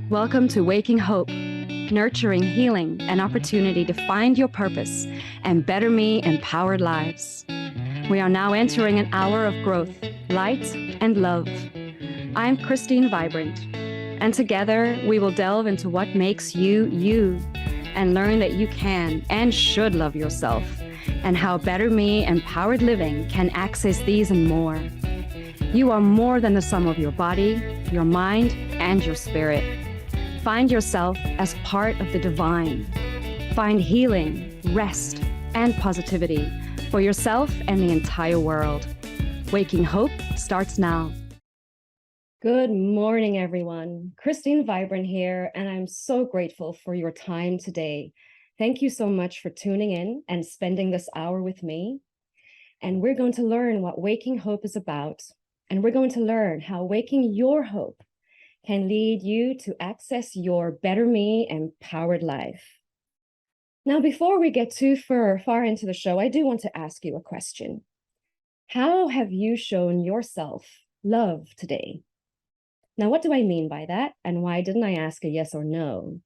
Welcome to Waking Hope, nurturing healing and opportunity to find your purpose and better me empowered lives. We are now entering an hour of growth, light, and love. I'm Christine Vibrant, and together we will delve into what makes you, you, and learn that you can and should love yourself, and how better me empowered living can access these and more. You are more than the sum of your body, your mind, and your spirit. Find yourself as part of the divine. Find healing, rest, and positivity for yourself and the entire world. Waking Hope starts now. Good morning, everyone. Christine Vibrant here, and I'm so grateful for your time today. Thank you so much for tuning in and spending this hour with me. And we're going to learn what Waking Hope is about, and we're going to learn how waking your hope can lead you to access your better me empowered life. Now, before we get too far into the show, I do want to ask you a question. How have you shown yourself love today? Now, what do I mean by that? And why didn't I ask a yes or no?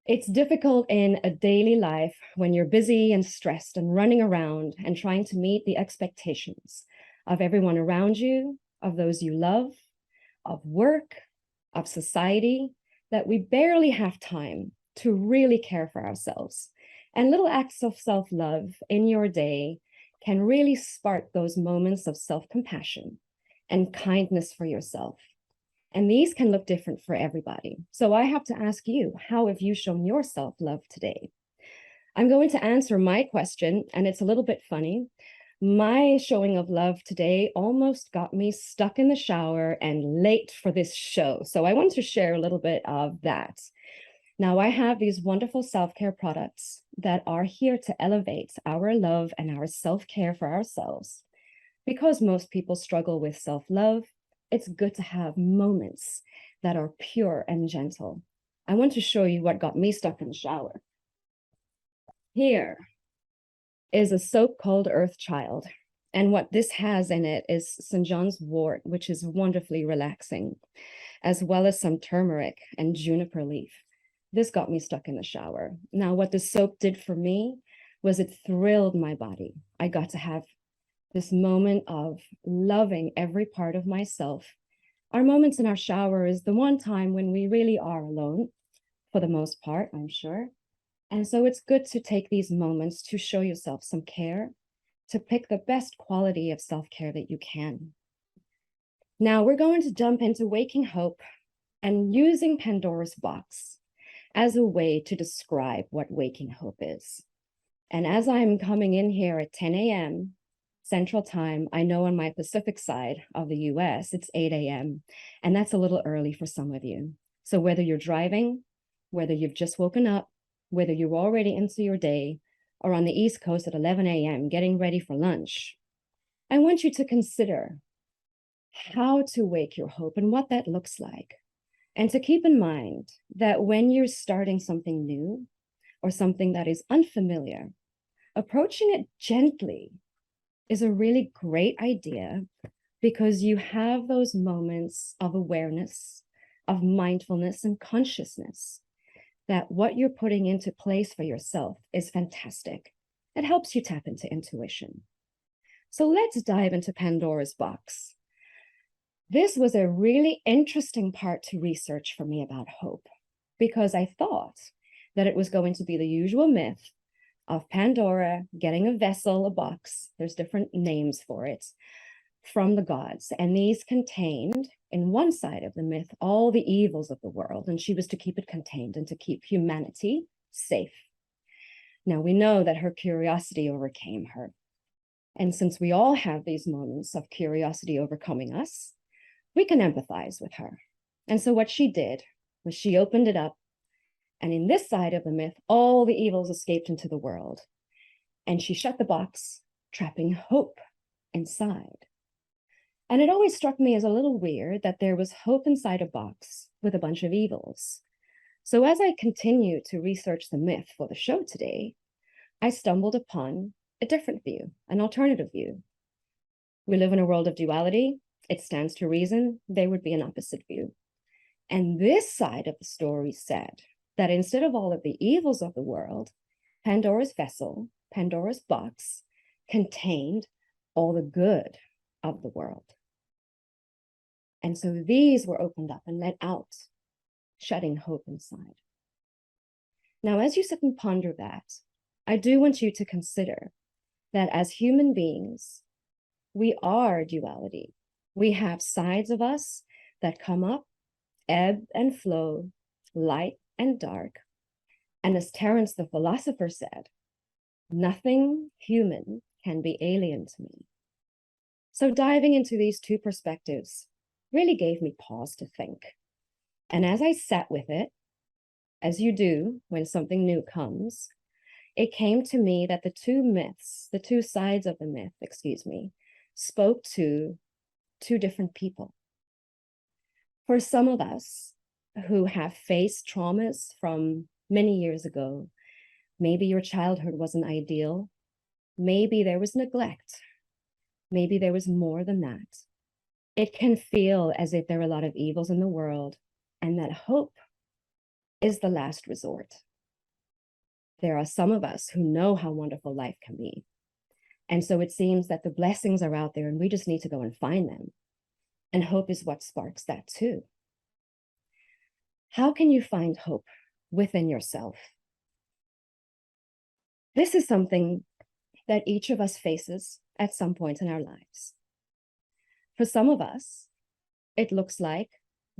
It's difficult in a daily life when you're busy and stressed and running around and trying to meet the expectations of everyone around you, of those you love, of work, of society, that we barely have time to really care for ourselves. And little acts of self-love in your day can really spark those moments of self-compassion and kindness for yourself. And these can look different for everybody. So I have to ask you, how have you shown yourself love today? I'm going to answer my question, and it's a little bit funny. My showing of love today almost got me stuck in the shower and late for this show. So I want to share a little bit of that. Now, I have these wonderful self-care products that are here to elevate our love and our self-care for ourselves. Because most people struggle with self-love, it's good to have moments that are pure and gentle. I want to show you what got me stuck in the shower. Here is a soap called Earth Child. And what this has in it is St. John's wort, which is wonderfully relaxing, as well as some turmeric and juniper leaf. This got me stuck in the shower. Now, what the soap did for me was it thrilled my body. I got to have this moment of loving every part of myself. Our moments in our shower is the one time when we really are alone, for the most part, I'm sure. And so it's good to take these moments to show yourself some care, to pick the best quality of self-care that you can. Now we're going to jump into Waking Hope and using Pandora's box as a way to describe what Waking Hope is. And as I'm coming in here at 10 a.m. Central Time, I know on my Pacific side of the US, it's 8 a.m. And that's a little early for some of you. So whether you're driving, whether you've just woken up, whether you're already into your day, or on the East Coast at 11 a.m. getting ready for lunch, I want you to consider how to wake your hope and what that looks like. And to keep in mind that when you're starting something new or something that is unfamiliar, approaching it gently is a really great idea, because you have those moments of awareness, of mindfulness and consciousness, that what you're putting into place for yourself is fantastic. It helps you tap into intuition. So let's dive into Pandora's box. This was a really interesting part to research for me about hope, because I thought that it was going to be the usual myth of Pandora getting a vessel, a box, there's different names for it, from the gods. And these contained, in one side of the myth, all the evils of the world, and she was to keep it contained and to keep humanity safe. Now, we know that her curiosity overcame her. And since we all have these moments of curiosity overcoming us, we can empathize with her. And so what she did was she opened it up, and in this side of the myth, all the evils escaped into the world. And she shut the box, trapping hope inside. And it always struck me as a little weird that there was hope inside a box with a bunch of evils. So as I continued to research the myth for the show today, I stumbled upon a different view, an alternative view. We live in a world of duality. It stands to reason there would be an opposite view. And this side of the story said that instead of all of the evils of the world, Pandora's vessel, Pandora's box, contained all the good of the world. And so these were opened up and let out, shutting hope inside. Now, as you sit and ponder that, I do want you to consider that as human beings, we are duality. We have sides of us that come up, ebb and flow, light and dark. And as Terence the philosopher said, nothing human can be alien to me. So diving into these two perspectives really gave me pause to think. And as I sat with it, as you do when something new comes, it came to me that the two myths, the two sides of the myth, spoke to two different people. For some of us who have faced traumas from many years ago, maybe your childhood wasn't ideal, maybe there was neglect, maybe there was more than that. It can feel as if there are a lot of evils in the world and that hope is the last resort. There are some of us who know how wonderful life can be. And so it seems that the blessings are out there and we just need to go and find them. And hope is what sparks that too. How can you find hope within yourself? This is something that each of us faces at some point in our lives. For some of us, it looks like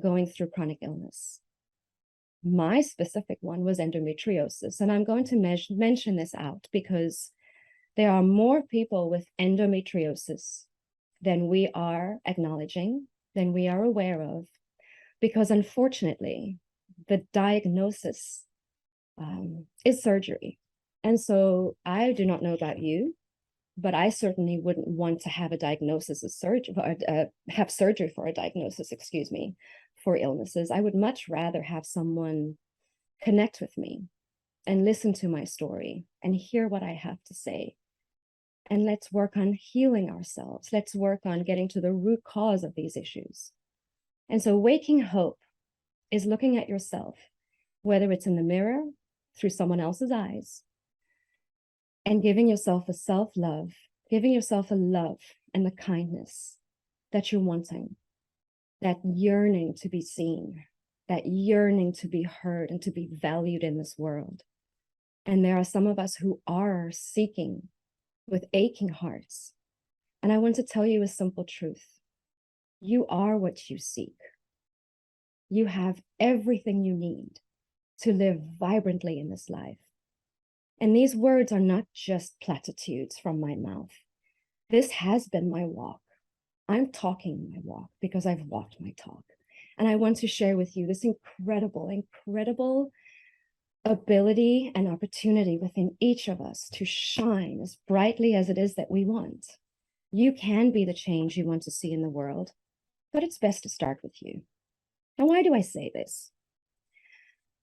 going through chronic illness. My specific one was endometriosis, and I'm going to mention this out because there are more people with endometriosis than we are acknowledging, than we are aware of, because unfortunately, the diagnosis is surgery. And so I do not know about you, but I certainly wouldn't want to have a diagnosis of have surgery for a diagnosis, for illnesses. I would much rather have someone connect with me and listen to my story and hear what I have to say. And let's work on healing ourselves. Let's work on getting to the root cause of these issues. And so waking hope is looking at yourself, whether it's in the mirror, through someone else's eyes, and giving yourself a self-love, giving yourself a love and the kindness that you're wanting, that yearning to be seen, that yearning to be heard and to be valued in this world. And there are some of us who are seeking with aching hearts. And I want to tell you a simple truth. You are what you seek. You have everything you need to live vibrantly in this life. And these words are not just platitudes from my mouth. This has been my walk. I'm talking my walk because I've walked my talk. And I want to share with you this incredible, incredible ability and opportunity within each of us to shine as brightly as it is that we want. You can be the change you want to see in the world, but it's best to start with you. Now, why do I say this?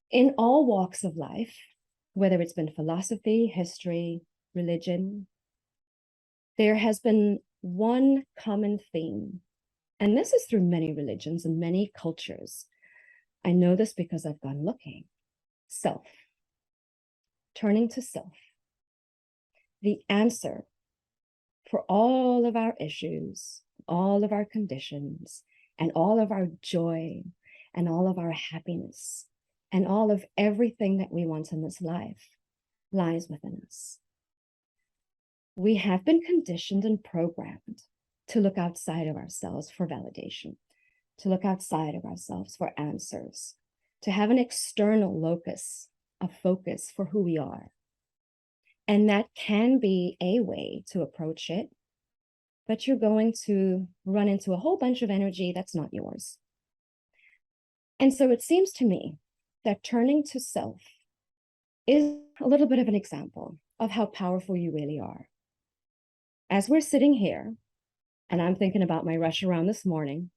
In all walks of life, whether it's been philosophy, history, religion, there has been one common theme, and this is through many religions and many cultures. I know this because I've gone looking. Self. Turning to self. The answer for all of our issues, all of our conditions, and all of our joy, and all of our happiness, and all of everything that we want in this life lies within us. We have been conditioned and programmed to look outside of ourselves for validation, to look outside of ourselves for answers, to have an external locus of focus for who we are. And that can be a way to approach it, but you're going to run into a whole bunch of energy that's not yours. And so it seems to me that turning to self is a little bit of an example of how powerful you really are. As we're sitting here, and I'm thinking about my rush around this morning,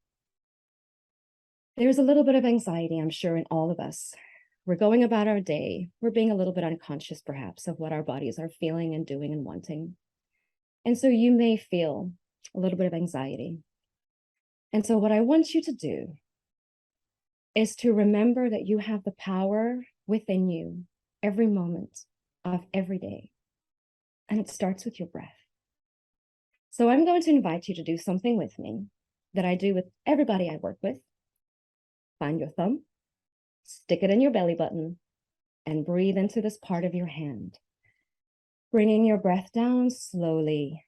there's a little bit of anxiety, I'm sure, in all of us. We're going about our day. We're being a little bit unconscious, perhaps, of what our bodies are feeling and doing and wanting. And so you may feel a little bit of anxiety. And so what I want you to do is to remember that you have the power within you every moment of every day. And it starts with your breath. So I'm going to invite you to do something with me that I do with everybody I work with. Find your thumb, stick it in your belly button, and breathe into this part of your hand, bringing your breath down slowly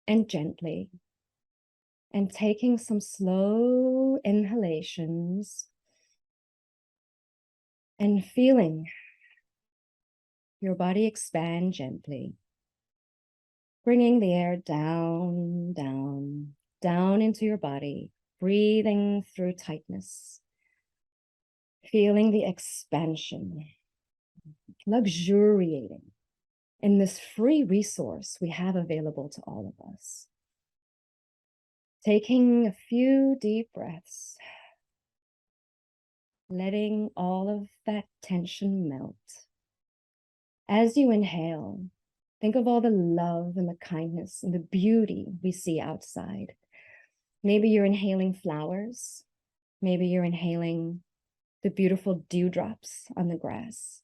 and gently, and taking some slow inhalations and feeling your body expand gently, bringing the air down, down, down into your body, breathing through tightness, feeling the expansion, luxuriating in this free resource we have available to all of us. Taking a few deep breaths, letting all of that tension melt. As you inhale, think of all the love and the kindness and the beauty we see outside. Maybe you're inhaling flowers. Maybe you're inhaling the beautiful dewdrops on the grass.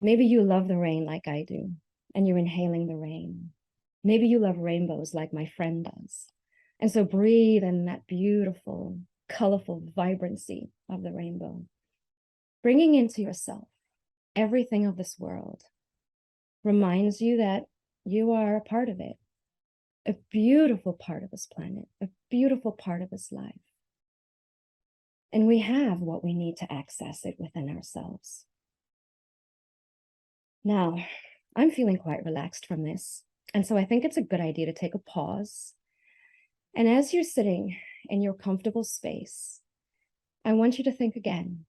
Maybe you love the rain like I do, and you're inhaling the rain. Maybe you love rainbows like my friend does. And so breathe in that beautiful, colorful vibrancy of the rainbow, bringing into yourself everything of this world. Reminds you that you are a part of it, a beautiful part of this planet, a beautiful part of this life. And we have what we need to access it within ourselves. Now, I'm feeling quite relaxed from this. And so I think it's a good idea to take a pause. And as you're sitting in your comfortable space, I want you to think again.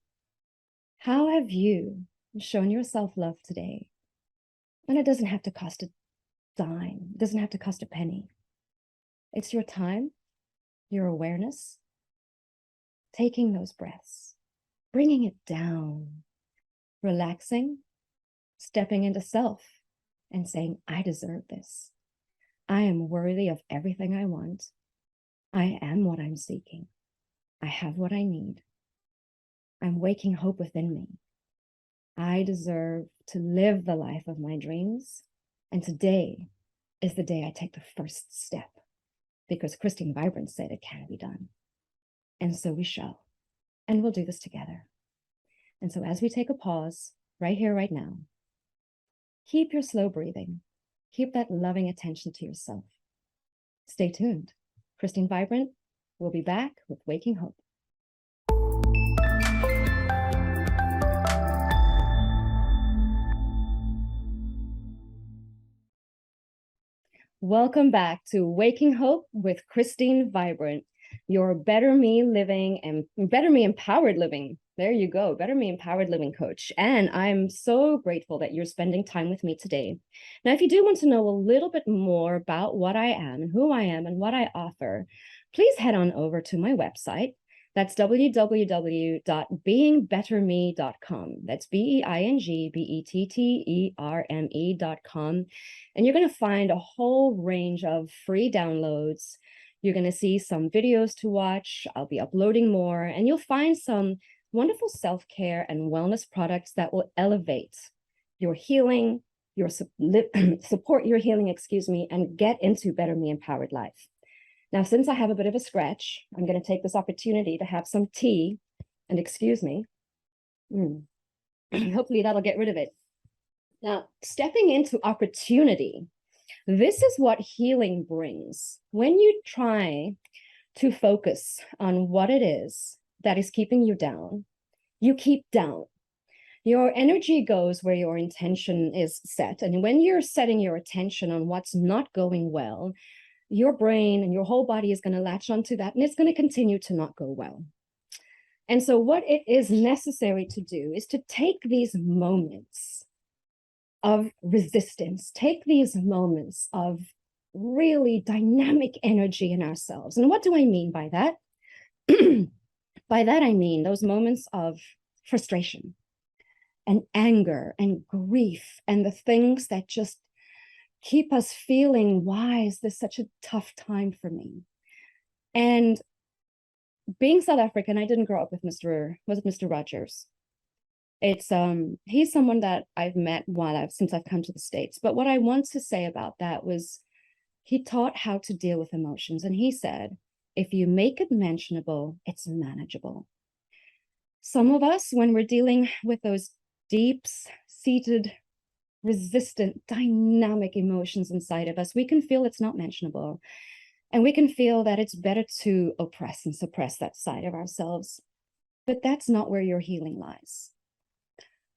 How have you shown yourself love today? And it doesn't have to cost a dime. It doesn't have to cost a penny. It's your time, your awareness, taking those breaths, bringing it down, relaxing, stepping into self and saying, I deserve this. I am worthy of everything I want. I am what I'm seeking. I have what I need. I'm waking hope within me. I deserve to live the life of my dreams. And today is the day I take the first step, because Christine Vibrant said it can be done. And so we shall. And we'll do this together. And so as we take a pause right here, right now, keep your slow breathing. Keep that loving attention to yourself. Stay tuned. Christine Vibrant will be back with Waking Hope. Welcome back to Waking Hope with Christine Vibrant, your Better Me Living and Better Me Empowered Living. There you go, Better Me Empowered Living coach. And I'm so grateful that you're spending time with me today. Now, if you do want to know a little bit more about what I am and who I am and what I offer, please head on over to my website. That's www.beingbetterme.com. That's BEINGBETTERME.com. And you're going to find a whole range of free downloads. You're going to see some videos to watch. I'll be uploading more, and you'll find some wonderful self-care and wellness products that will elevate your healing, your support your healing, and get into Better Me Empowered Life. Now, since I have a bit of a scratch, I'm going to take this opportunity to have some tea, and excuse me. Hopefully that'll get rid of it. Now, stepping into opportunity, this is what healing brings. When you try to focus on what it is that is keeping you down, you keep down. Your energy goes where your intention is set. And when you're setting your attention on what's not going well, your brain and your whole body is going to latch onto that, and it's going to continue to not go well. And so what it is necessary to do is to take these moments of resistance, take these moments of really dynamic energy in ourselves. And what do I mean by that? By that, I mean those moments of frustration and anger and grief and the things that just keep us feeling, why is this such a tough time for me? And being South African, I didn't grow up with Mr. Rogers. It's he's someone that I've met since I've come to the States. But what I want to say about that was he taught how to deal with emotions. And he said, if you make it mentionable, it's manageable. Some of us, when we're dealing with those deep-seated, resistant, dynamic emotions inside of us, we can feel it's not mentionable. And we can feel that it's better to oppress and suppress that side of ourselves. But that's not where your healing lies.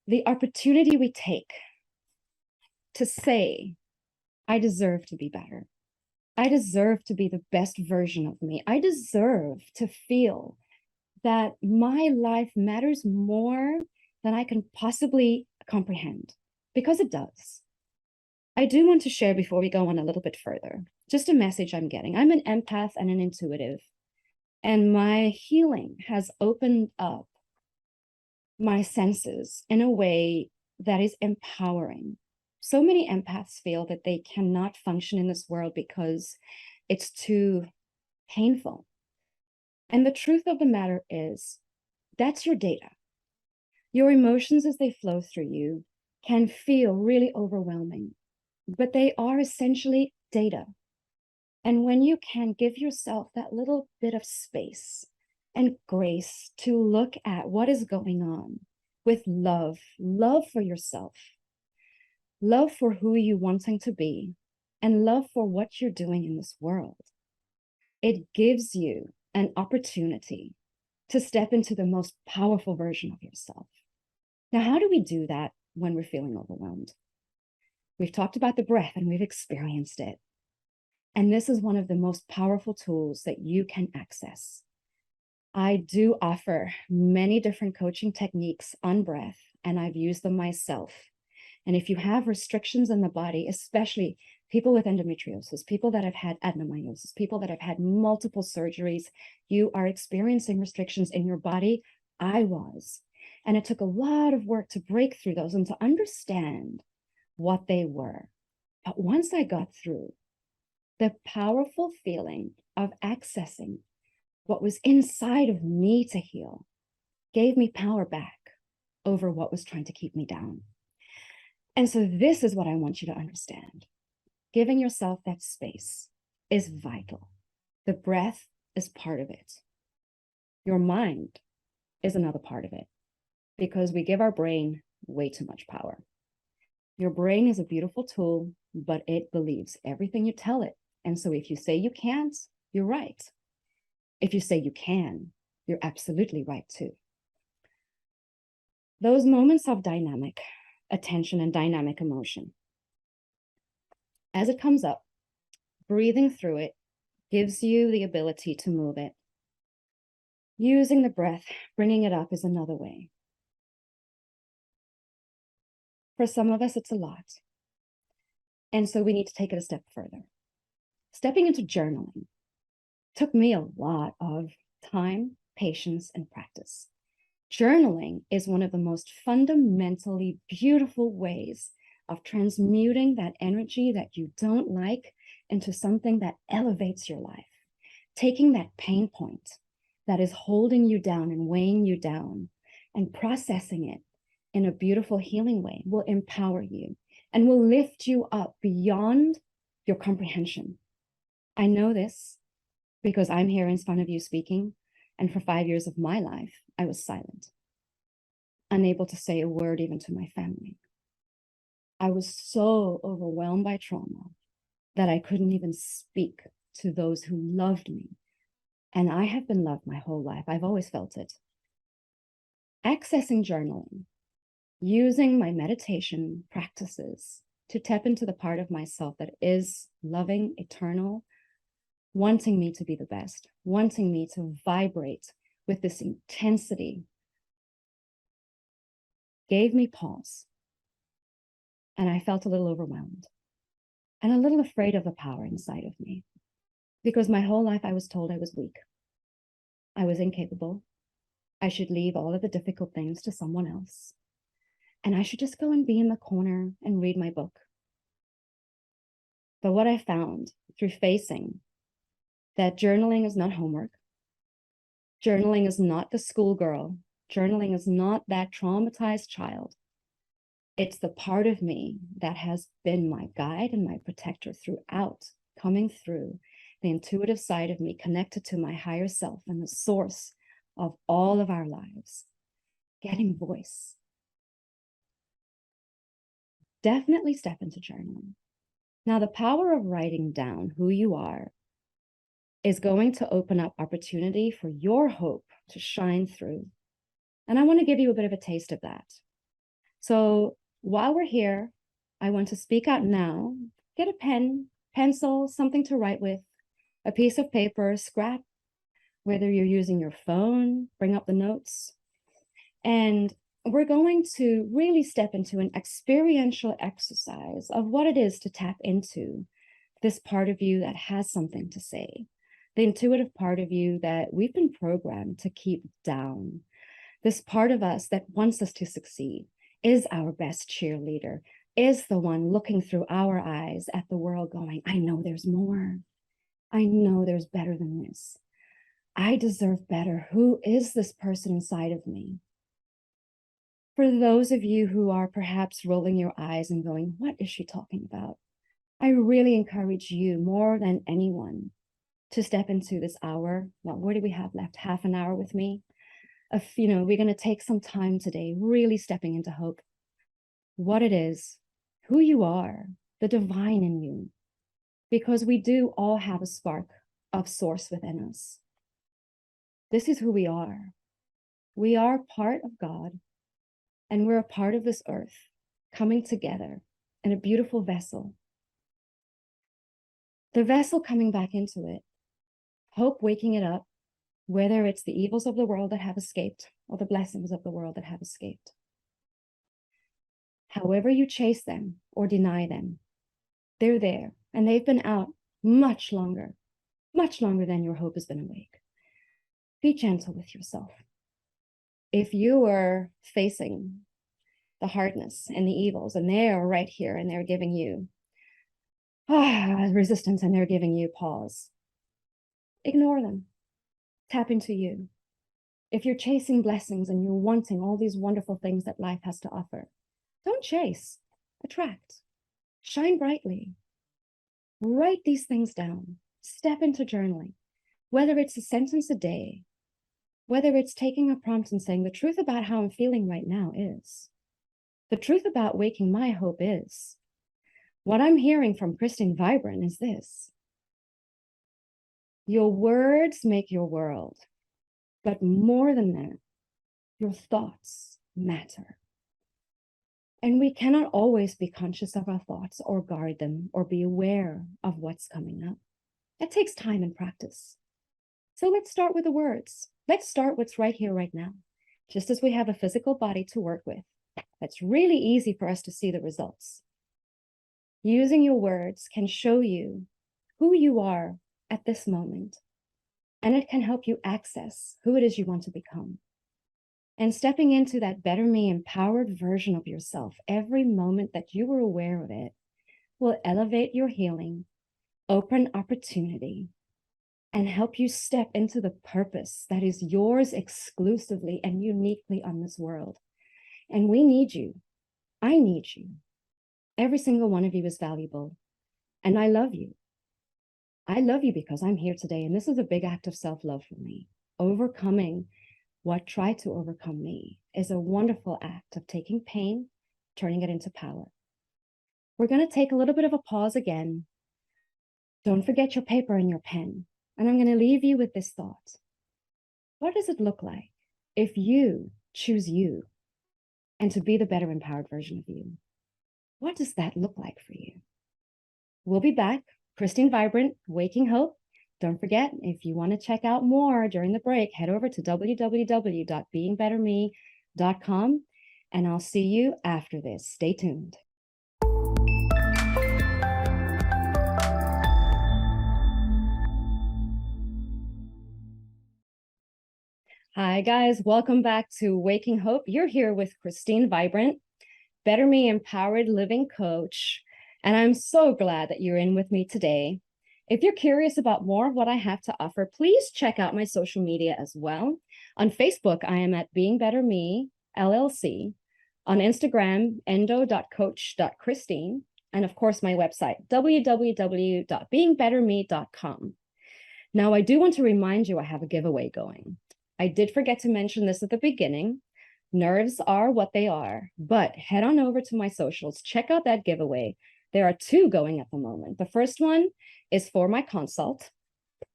The opportunity we take to say, I deserve to be better. I deserve to be the best version of me. I deserve to feel that my life matters more than I can possibly comprehend, because it does. I do want to share before we go on a little bit further, just a message I'm getting. I'm an empath and an intuitive, and my healing has opened up my senses in a way that is empowering. So many empaths feel that they cannot function in this world because it's too painful. And the truth of the matter is, that's your data. Your emotions as they flow through you can feel really overwhelming, but they are essentially data. And when you can give yourself that little bit of space and grace to look at what is going on with love for yourself, love for who you're wanting to be, and love for what you're doing in this world, it gives you an opportunity to step into the most powerful version of yourself. Now, how do we do that when we're feeling overwhelmed? We've talked about the breath and we've experienced it. And this is one of the most powerful tools that you can access. I do offer many different coaching techniques on breath, and I've used them myself. And if you have restrictions in the body, especially people with endometriosis, people that have had adenomyosis, people that have had multiple surgeries, you are experiencing restrictions in your body. I was. And it took a lot of work to break through those and to understand what they were. But once I got through, the powerful feeling of accessing what was inside of me to heal gave me power back over what was trying to keep me down. And so this is what I want you to understand. Giving yourself that space is vital. The breath is part of it. Your mind is another part of it, because we give our brain way too much power. Your brain is a beautiful tool, but it believes everything you tell it. And so if you say you can't, you're right. If you say you can, you're absolutely right too. Those moments of dynamic attention and dynamic emotion, as it comes up, breathing through it gives you the ability to move it. Using the breath, bringing it up is another way. For some of us, it's a lot. And so we need to take it a step further. Stepping into journaling took me a lot of time, patience, and practice. Journaling is one of the most fundamentally beautiful ways of transmuting that energy that you don't like into something that elevates your life. Taking that pain point that is holding you down and weighing you down and processing it in a beautiful healing way will empower you and will lift you up beyond your comprehension. I know this because I'm here in front of you speaking, and for 5 years of my life, I was silent, unable to say a word even to my family. I was so overwhelmed by trauma that I couldn't even speak to those who loved me. And I have been loved my whole life. I've always felt it. Accessing journaling, using my meditation practices to tap into the part of myself that is loving, eternal, wanting me to be the best, wanting me to vibrate with this intensity, gave me pause. And I felt a little overwhelmed and a little afraid of the power inside of me, because my whole life I was told I was weak. I was incapable. I should leave all of the difficult things to someone else. And I should just go and be in the corner and read my book. But what I found through facing that journaling is not homework, Journaling is not the schoolgirl. Journaling is not that traumatized child. It's the part of me that has been my guide and my protector throughout, coming through the intuitive side of me, connected to my higher self and the source of all of our lives, getting voice. Definitely step into journaling. Now, the power of writing down who you are is going to open up opportunity for your hope to shine through. And I want to give you a bit of a taste of that. So while we're here, I want to speak out now. Get a pen, pencil, something to write with, a piece of paper, scrap, whether you're using your phone, bring up the notes. And we're going to really step into an experiential exercise of what it is to tap into this part of you that has something to say, the intuitive part of you that we've been programmed to keep down, this part of us that wants us to succeed, is our best cheerleader, is the one looking through our eyes at the world going, I know there's more. I know there's better than this. I deserve better. Who is this person inside of me? For those of you who are perhaps rolling your eyes and going, what is she talking about? I really encourage you more than anyone to step into this hour. Well, what do we have left? Half an hour with me? We're going to take some time today, really stepping into hope, what it is, who you are, the divine in you, because we do all have a spark of source within us. This is who we are. We are part of God, and we're a part of this earth coming together in a beautiful vessel. The vessel coming back into it, hope waking it up, whether it's the evils of the world that have escaped or the blessings of the world that have escaped. However you chase them or deny them, they're there, and they've been out much longer than your hope has been awake. Be gentle with yourself. If you are facing the hardness and the evils, and they are right here, and they're giving you resistance, and they're giving you pause, ignore them. Tap into you. If you're chasing blessings and you're wanting all these wonderful things that life has to offer, don't chase, attract, shine brightly. Write these things down. Step into journaling, whether it's a sentence a day, whether it's taking a prompt and saying, the truth about how I'm feeling right now is, the truth about waking my hope is, what I'm hearing from Christine Vibrant is this. Your words make your world, but more than that, your thoughts matter. And we cannot always be conscious of our thoughts or guard them or be aware of what's coming up. It takes time and practice. So let's start with the words. Let's start what's right here, right now. Just as we have a physical body to work with, that's really easy for us to see the results. Using your words can show you who you are at this moment, and it can help you access who it is you want to become. And stepping into that better me, empowered version of yourself, every moment that you are aware of it, will elevate your healing, open opportunity, and help you step into the purpose that is yours exclusively and uniquely on this world. And we need you. I need you. Every single one of you is valuable. And I love you. I love you because I'm here today. And this is a big act of self-love for me. Overcoming what tried to overcome me is a wonderful act of taking pain, turning it into power. We're going to take a little bit of a pause again. Don't forget your paper and your pen. And I'm going to leave you with this thought. What does it look like if you choose you and to be the better empowered version of you? What does that look like for you? We'll be back. Christine Vibrant, Waking Hope. Don't forget, if you want to check out more during the break, head over to www.beingbetterme.com, and I'll see you after this. Stay tuned. Hi, guys. Welcome back to Waking Hope. You're here with Christine Vibrant, Better Me Empowered Living Coach, and I'm so glad that you're in with me today. If you're curious about more of what I have to offer, please check out my social media as well. On Facebook, I am at Being Better Me LLC. On Instagram, endo.coach.christine. And of course, my website, www.beingbetterme.com. Now, I do want to remind you I have a giveaway going. I did forget to mention this at the beginning. Nerves are what they are, but head on over to my socials, check out that giveaway. There are two going at the moment. The first one is for my consult.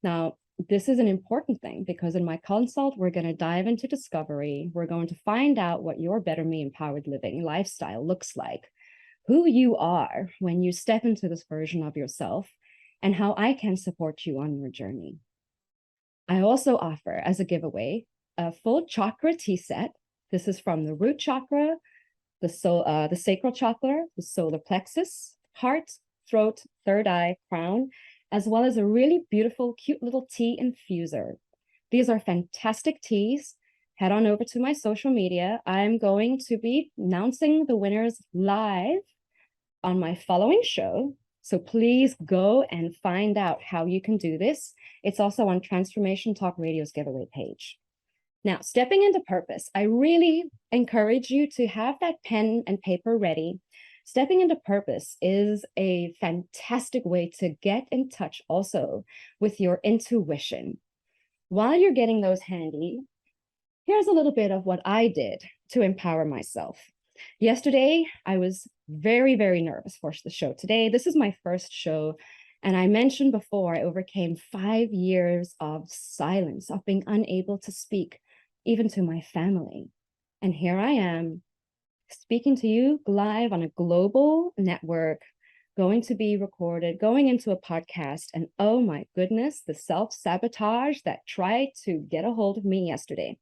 Now, this is an important thing because in my consult, we're going to dive into discovery. We're going to find out what your Better Me empowered living lifestyle looks like, who you are when you step into this version of yourself, and how I can support you on your journey. I also offer as a giveaway a full chakra tea set. This is from the root chakra, the sacral chakra, the solar plexus, heart, throat, third eye, crown, as well as a really beautiful, cute little tea infuser. These are fantastic teas. Head on over to my social media. I'm going to be announcing the winners live on my following show. So please go and find out how you can do this. It's also on Transformation Talk Radio's giveaway page. Now, stepping into purpose, I really encourage you to have that pen and paper ready. Stepping into purpose is a fantastic way to get in touch also with your intuition. While you're getting those handy, here's a little bit of what I did to empower myself. Yesterday, I was very, very nervous for the show today. This is my first show. And I mentioned before, I overcame 5 years of silence, of being unable to speak, even to my family. And here I am speaking to you live on a global network, going to be recorded, going into a podcast. And oh my goodness, the self-sabotage that tried to get a hold of me yesterday.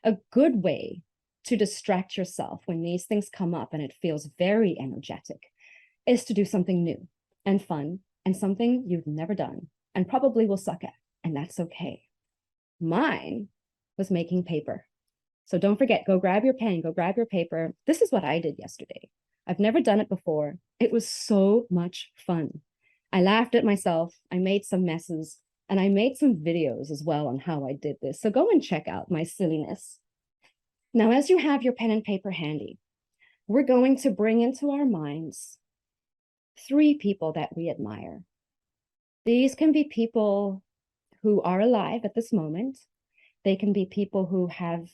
A good way to distract yourself when these things come up and it feels very energetic is to do something new and fun and something you've never done and probably will suck at, and that's okay. Mine was making paper. So don't forget, go grab your pen, go grab your paper. This is what I did yesterday. I've never done it before. It was so much fun. I laughed at myself. I made some messes, and I made some videos as well on how I did this. So go and check out my silliness. Now, as you have your pen and paper handy, we're going to bring into our minds 3 people that we admire. These can be people who are alive at this moment. They can be people who have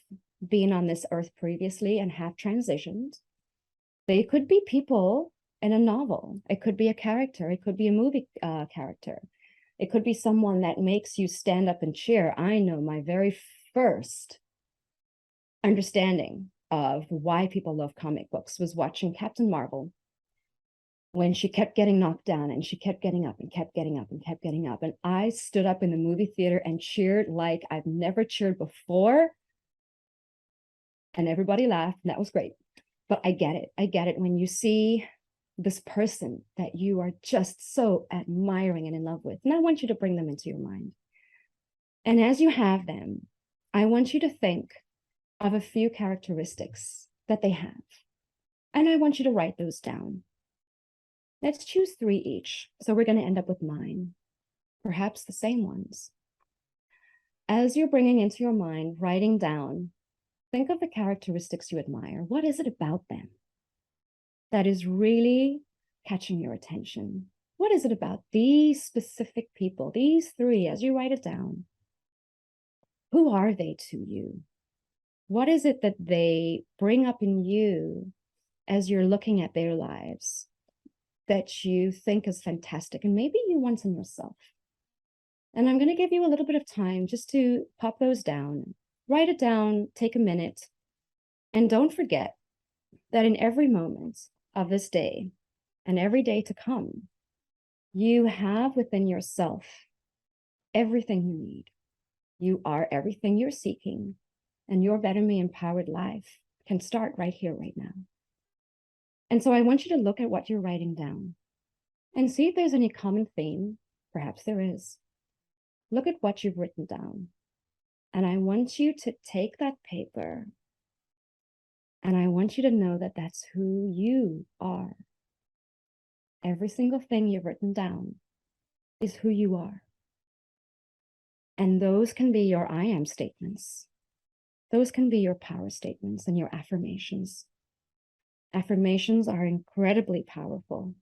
been on this earth previously and have transitioned. They could be people in a novel. It could be a character. It could be a movie character. It could be someone that makes you stand up and cheer. I know my very first understanding of why people love comic books was watching Captain Marvel, when she kept getting knocked down and she kept getting up and kept getting up and kept getting up. And I stood up in the movie theater and cheered like I've never cheered before. And everybody laughed, and that was great. But I get it. I get it when you see this person that you are just so admiring and in love with. And I want you to bring them into your mind. And as you have them, I want you to think of a few characteristics that they have. And I want you to write those down. Let's choose 3 each. So we're going to end up with 9, perhaps the same ones. As you're bringing into your mind, writing down, think of the characteristics you admire. What is it about them that is really catching your attention? What is it about these specific people, these 3, as you write it down? Who are they to you? What is it that they bring up in you as you're looking at their lives that you think is fantastic, and maybe you want in yourself? And I'm going to give you a little bit of time just to pop those down, write it down, take a minute, and don't forget that in every moment of this day and every day to come, you have within yourself everything you need. You are everything you're seeking, and your Better Me empowered life can start right here, right now. And so I want you to look at what you're writing down and see if there's any common theme. Perhaps there is. Look at what you've written down. And I want you to take that paper, and I want you to know that that's who you are. Every single thing you've written down is who you are. And those can be your I am statements. Those can be your power statements and your affirmations. Affirmations are incredibly powerful.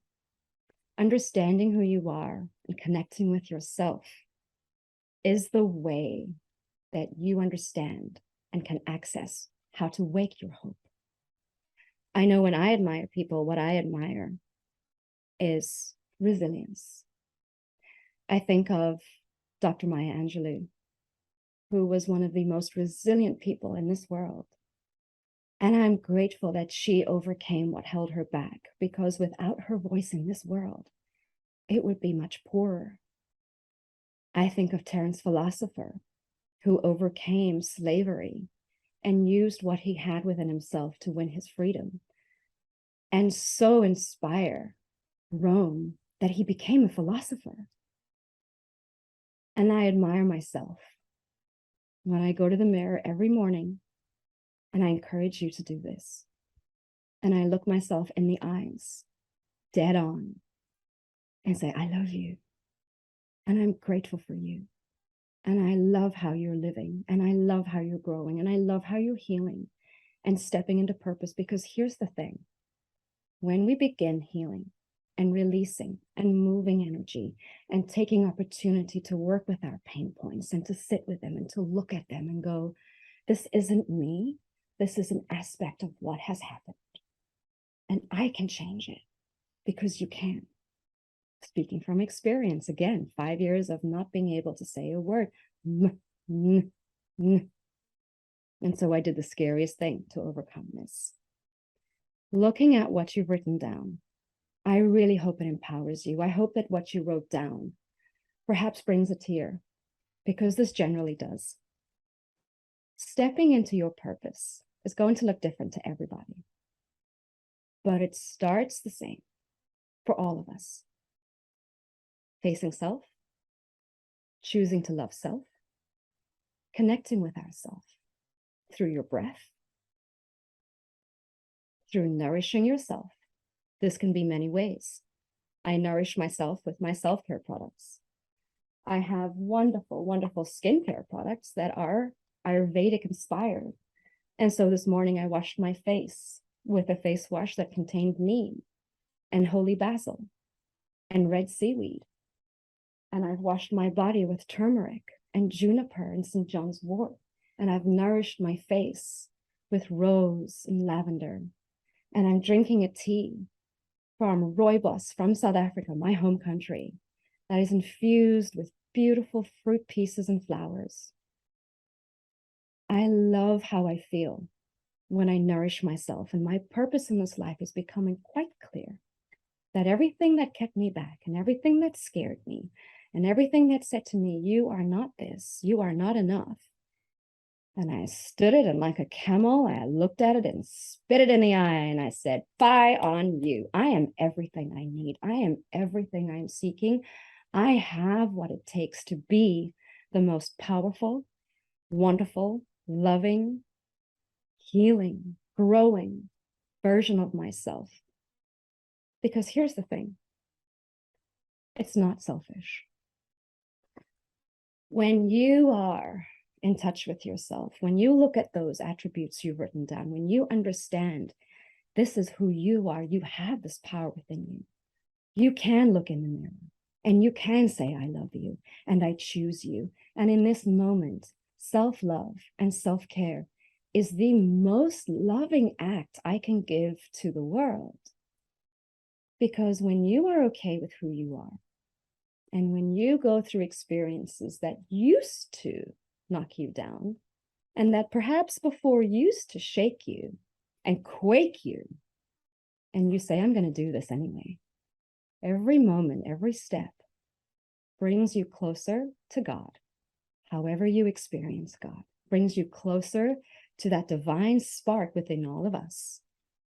Understanding who you are and connecting with yourself is the way that you understand and can access how to wake your hope. I know when I admire people, what I admire is resilience. I think of Dr. Maya Angelou, who was one of the most resilient people in this world. And I'm grateful that she overcame what held her back, because without her voice in this world, it would be much poorer. I think of Terence Philosopher, who overcame slavery and used what he had within himself to win his freedom, and so inspire Rome that he became a philosopher. And I admire myself when I go to the mirror every morning, and I encourage you to do this. And I look myself in the eyes, dead on, and say, I love you. And I'm grateful for you. And I love how you're living. And I love how you're growing. And I love how you're healing and stepping into purpose. Because here's the thing. When we begin healing and releasing and moving energy and taking opportunity to work with our pain points and to sit with them and to look at them and go, this isn't me. This is an aspect of what has happened. And I can change it, because you can. Speaking from experience, again, 5 years of not being able to say a word. And so I did the scariest thing to overcome this. Looking at what you've written down, I really hope it empowers you. I hope that what you wrote down perhaps brings a tear, because this generally does. Stepping into your purpose is going to look different to everybody, but it starts the same for all of us. Facing self, choosing to love self, connecting with ourself through your breath, through nourishing yourself. This can be many ways. I nourish myself with my self-care products. I have wonderful, wonderful skincare products that are Ayurvedic inspired. And so this morning I washed my face with a face wash that contained neem and holy basil and red seaweed. And I've washed my body with turmeric and juniper and St. John's wort. And I've nourished my face with rose and lavender. And I'm drinking a tea from rooibos from South Africa, my home country, that is infused with beautiful fruit pieces and flowers. I love how I feel when I nourish myself, and my purpose in this life is becoming quite clear, that everything that kept me back and everything that scared me and everything that said to me, you are not this, you are not enough. And I stood it, and like a camel, I looked at it and spit it in the eye, and I said, fie on you. I am everything I need. I am everything I'm seeking. I have what it takes to be the most powerful, wonderful, loving, healing, growing version of myself. Because here's the thing. It's not selfish. When you are in touch with yourself, when you look at those attributes you've written down, when you understand this is who you are, you have this power within you. You can look in the mirror and you can say, I love you and I choose you. And in this moment, self-love and self-care is the most loving act I can give to the world. Because when you are okay with who you are, and when you go through experiences that used to knock you down, and that perhaps before used to shake you and quake you, and you say, I'm going to do this anyway. Every moment, every step brings you closer to God. However you experience God, brings you closer to that divine spark within all of us,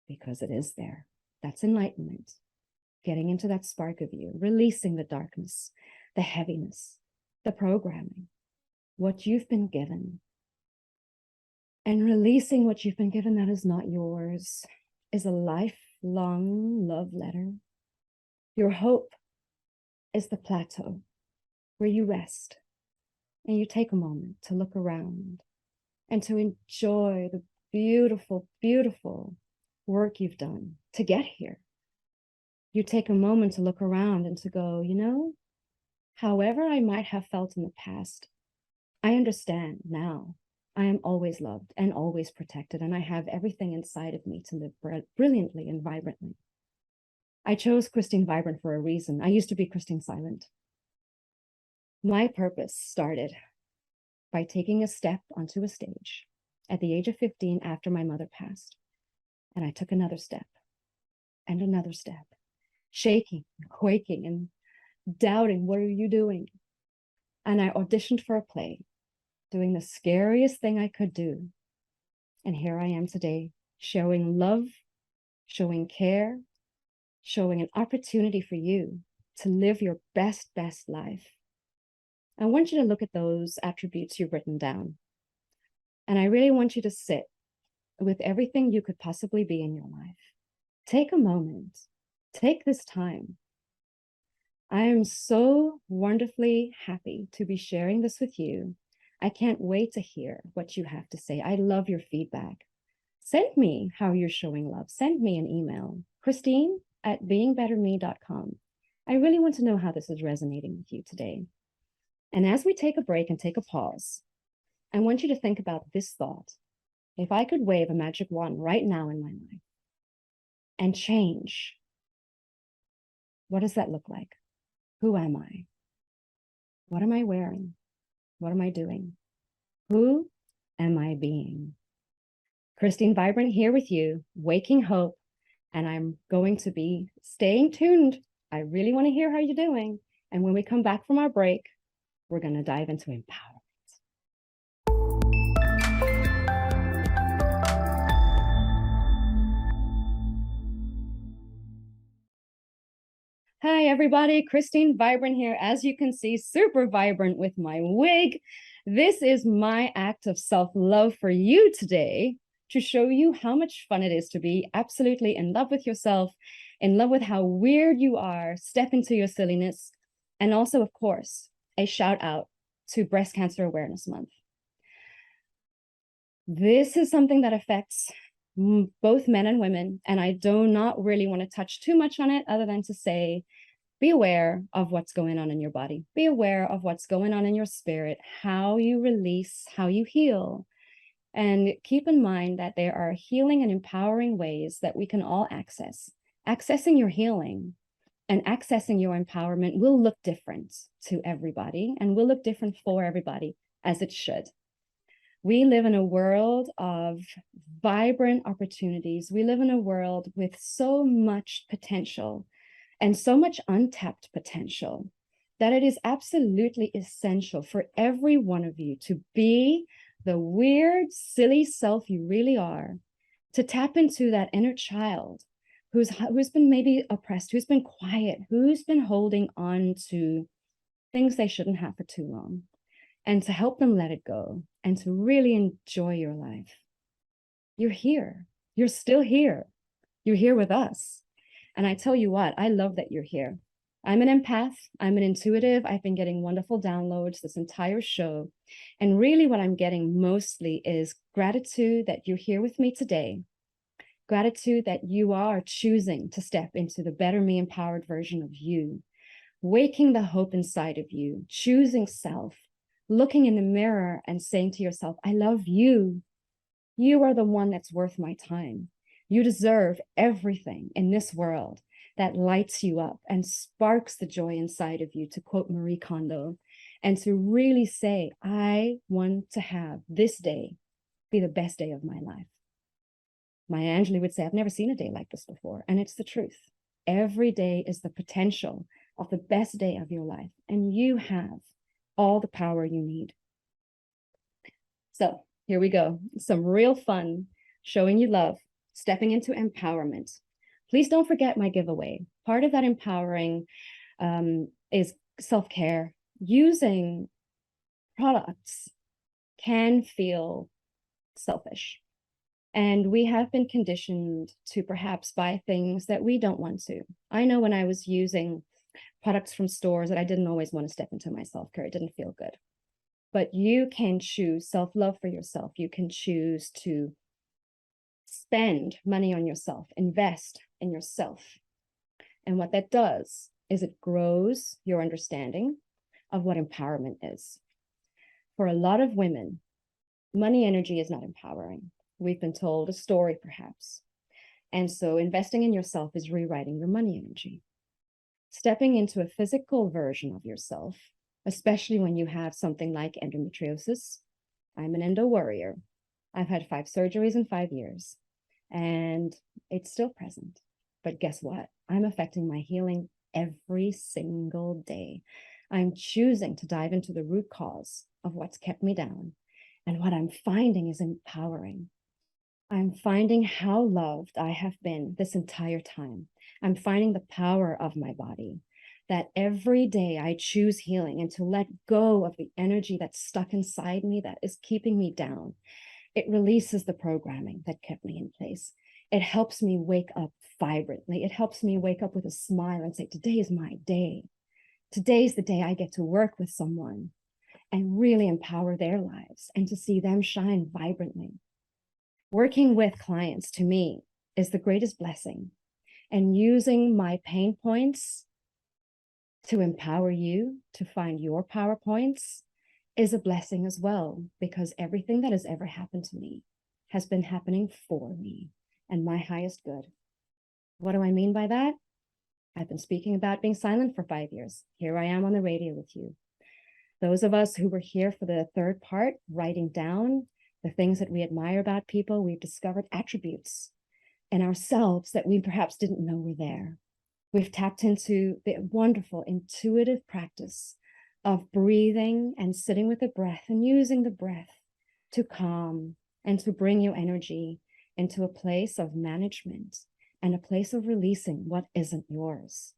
because it is there. That's enlightenment. Getting into that spark of you, releasing the darkness, the heaviness, the programming, what you've been given, and releasing what you've been given that is not yours is a lifelong love letter. Your hope is the plateau where you rest and you take a moment to look around and to enjoy the beautiful, beautiful work you've done to get here. You take a moment to look around and to go, you know, however I might have felt in the past, I understand now. I am always loved and always protected, and I have everything inside of me to live brilliantly and vibrantly. I chose Christine Vibrant for a reason. I used to be Christine Silent. My purpose started by taking a step onto a stage at the age of 15 after my mother passed. And I took another step and another step, shaking, quaking, and doubting, what are you doing? And I auditioned for a play, doing the scariest thing I could do. And here I am today, showing love, showing care, showing an opportunity for you to live your best life. I want you to look at those attributes you've written down. And I really want you to sit with everything you could possibly be in your life. Take a moment, take this time. I am so wonderfully happy to be sharing this with you. I can't wait to hear what you have to say. I love your feedback. Send me how you're showing love. Send me an email, Christine@beingbetterme.com. I really want to know how this is resonating with you today. And as we take a break and take a pause, I want you to think about this thought. If I could wave a magic wand right now in my life and change, what does that look like? Who am I? What am I wearing? What am I doing? Who am I being? Christine Vibrant here with you, Waking Hope, and I'm going to be staying tuned. I really want to hear how you're doing. And when we come back from our break, we're going to dive into empowerment. Hi, everybody. Christine Vibrant here. As you can see, super vibrant with my wig. This is my act of self-love for you today to show you how much fun it is to be absolutely in love with yourself, in love with how weird you are, step into your silliness, and also, of course, a shout out to Breast Cancer Awareness Month. This is something that affects both men and women, and I do not really want to touch too much on it other than to say, be aware of what's going on in your body. Be aware of what's going on in your spirit, how you release, how you heal. And keep in mind that there are healing and empowering ways that we can all access. Accessing your healing and accessing your empowerment will look different to everybody and will look different for everybody, as it should. We live in a world of vibrant opportunities. We live in a world with so much potential and so much untapped potential that it is absolutely essential for every one of you to be the weird, silly self you really are, to tap into that inner child who's been maybe oppressed, who's been quiet, who's been holding on to things they shouldn't have for too long, and to help them let it go and to really enjoy your life. You're here. You're still here. You're here with us. And I tell you what, I love that you're here. I'm an empath. I'm an intuitive. I've been getting wonderful downloads this entire show. And really what I'm getting mostly is gratitude that you're here with me today. Gratitude that you are choosing to step into the better me empowered version of you, waking the hope inside of you, choosing self, looking in the mirror and saying to yourself, I love you. You are the one that's worth my time. You deserve everything in this world that lights you up and sparks the joy inside of you, to quote Marie Kondo, and to really say, I want to have this day be the best day of my life. Maya Angelou would say, I've never seen a day like this before. And it's the truth. Every day is the potential of the best day of your life. And you have all the power you need. So here we go. Some real fun, showing you love, stepping into empowerment. Please don't forget my giveaway. Part of that empowering is self-care. Using products can feel selfish. And we have been conditioned to perhaps buy things that we don't want to. I know when I was using products from stores that I didn't always want to step into my self-care. It didn't feel good. But you can choose self-love for yourself. You can choose to spend money on yourself, invest in yourself. And what that does is it grows your understanding of what empowerment is. For a lot of women, money energy is not empowering. We've been told a story, perhaps. And so investing in yourself is rewriting your money energy. Stepping into a physical version of yourself, especially when you have something like endometriosis. I'm an endo warrior. I've had 5 surgeries in 5 years, and it's still present. But guess what? I'm affecting my healing every single day. I'm choosing to dive into the root cause of what's kept me down. And what I'm finding is empowering. I'm finding how loved I have been this entire time. I'm finding the power of my body, that every day I choose healing and to let go of the energy that's stuck inside me that is keeping me down. It releases the programming that kept me in place. It helps me wake up vibrantly. It helps me wake up with a smile and say, today is my day. Today's the day I get to work with someone and really empower their lives and to see them shine vibrantly. Working with clients, to me, is the greatest blessing. And using my pain points to empower you to find your power points is a blessing as well, because everything that has ever happened to me has been happening for me and my highest good. What do I mean by that? I've been speaking about being silent for 5 years. Here I am on the radio with you. Those of us who were here for the third part, writing down the things that we admire about people, we've discovered attributes in ourselves that we perhaps didn't know were there. We've tapped into the wonderful intuitive practice of breathing and sitting with the breath and using the breath to calm and to bring your energy into a place of management and a place of releasing what isn't yours.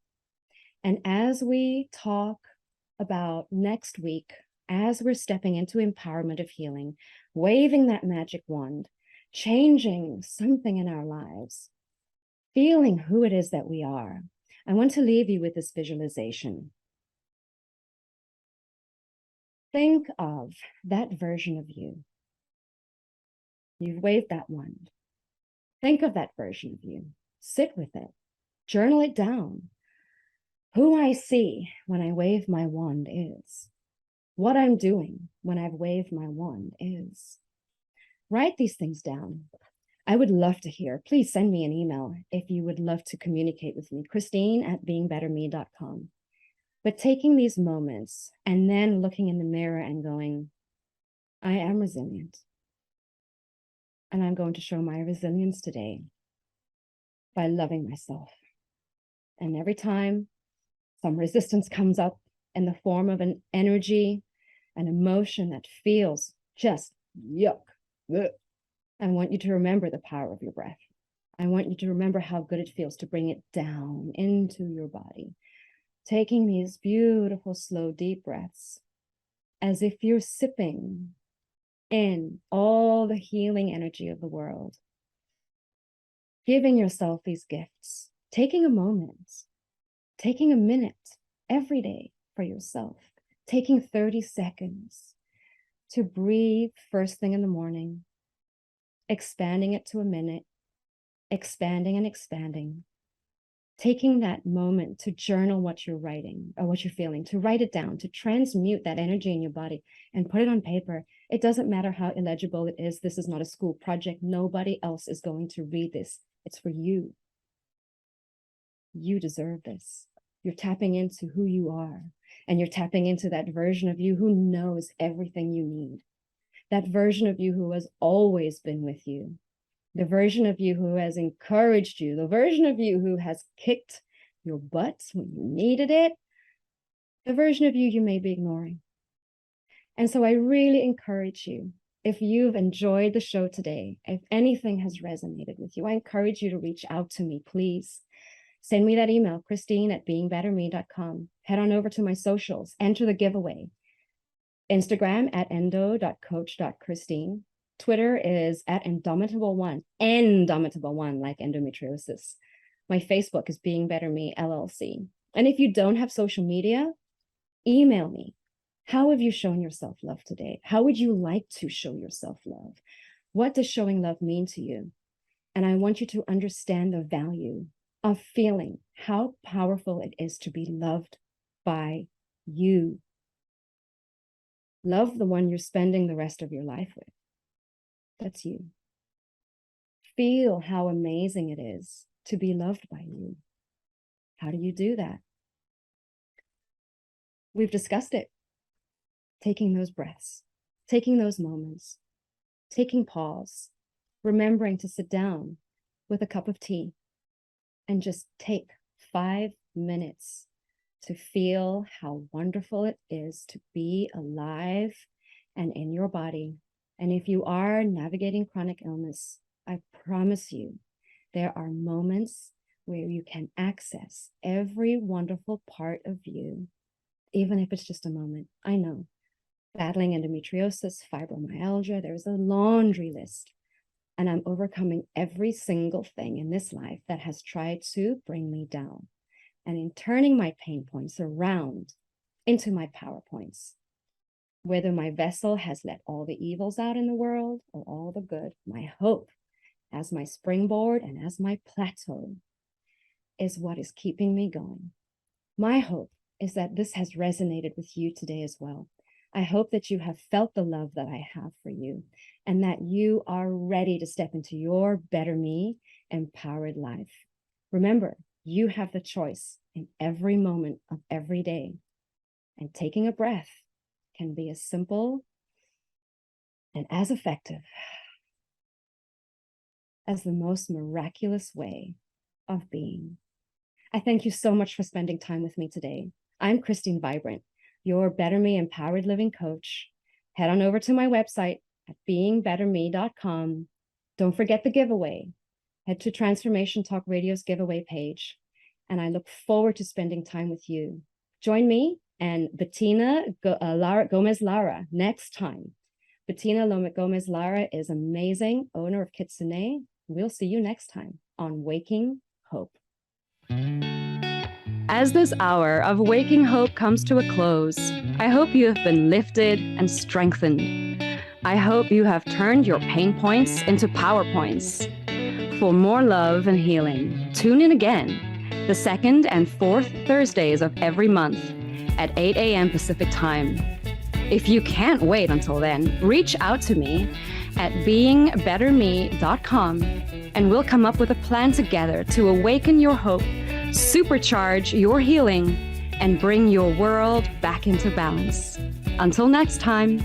And as we talk about next week, as we're stepping into empowerment of healing, waving that magic wand, changing something in our lives, feeling who it is that we are, I want to leave you with this visualization. Think of that version of you. You've waved that wand. Think of that version of you. Sit with it. Journal it down. Who I see when I wave my wand is. What I'm doing when I've waved my wand is. Write these things down. I would love to hear. Please send me an email if you would love to communicate with me, Christine@beingbetterme.com. But taking these moments and then looking in the mirror and going, I am resilient. And I'm going to show my resilience today by loving myself. And every time some resistance comes up in the form of an energy, an emotion that feels just yuck, I want you to remember the power of your breath. I want you to remember how good it feels to bring it down into your body. Taking these beautiful, slow, deep breaths as if you're sipping in all the healing energy of the world. Giving yourself these gifts, taking a moment, taking a minute every day for yourself, taking 30 seconds to breathe first thing in the morning, expanding it to a minute, expanding and expanding, taking that moment to journal what you're writing or what you're feeling, to write it down, to transmute that energy in your body and put it on paper. It doesn't matter how illegible it is. This is not a school project. Nobody else is going to read this. It's for you. You deserve this. You're tapping into who you are, and you're tapping into that version of you who knows everything you need. That version of you who has always been with you. The version of you who has encouraged you, the version of you who has kicked your butt when you needed it, the version of you you may be ignoring. And so I really encourage you, if you've enjoyed the show today, if anything has resonated with you, I encourage you to reach out to me, please. Send me that email, Christine@beingbetterme.com. Head on over to my socials, enter the giveaway. Instagram @endo.coach.christine. Twitter is @indomitable1, indomitable1, like endometriosis. My Facebook is Being Better Me LLC. And if you don't have social media, email me. How have you shown yourself love today? How would you like to show yourself love? What does showing love mean to you? And I want you to understand the value of feeling how powerful it is to be loved by you. Love the one you're spending the rest of your life with. That's you. Feel how amazing it is to be loved by you. How do you do that? We've discussed it. Taking those breaths, taking those moments, taking pause, remembering to sit down with a cup of tea and just take 5 minutes to feel how wonderful it is to be alive and in your body. And if you are navigating chronic illness, I promise you, there are moments where you can access every wonderful part of you, even if it's just a moment. I know, battling endometriosis, fibromyalgia, there's a laundry list. And I'm overcoming every single thing in this life that has tried to bring me down. And in turning my pain points around into my power points, whether my vessel has let all the evils out in the world or all the good, my hope as my springboard and as my plateau is what is keeping me going. My hope is that this has resonated with you today as well. I hope that you have felt the love that I have for you and that you are ready to step into your better me empowered life. Remember, you have the choice in every moment of every day. And taking a breath can be as simple and as effective as the most miraculous way of being. I thank you so much for spending time with me today. I'm Christine Vibrant, your Better Me Empowered Living Coach. Head on over to my website at beingbetterme.com. Don't forget the giveaway. Head to Transformation Talk Radio's giveaway page, and I look forward to spending time with you. Join me and Bettina Gomez-Lara next time. Bettina Gomez-Lara is amazing, owner of Kitsune. We'll see you next time on Waking Hope. As this hour of Waking Hope comes to a close, I hope you have been lifted and strengthened. I hope you have turned your pain points into PowerPoints. For more love and healing, tune in again the second and fourth Thursdays of every month at 8 a.m. Pacific Time. If you can't wait until then, reach out to me at beingbetterme.com and we'll come up with a plan together to awaken your hope, supercharge your healing, and bring your world back into balance. Until next time.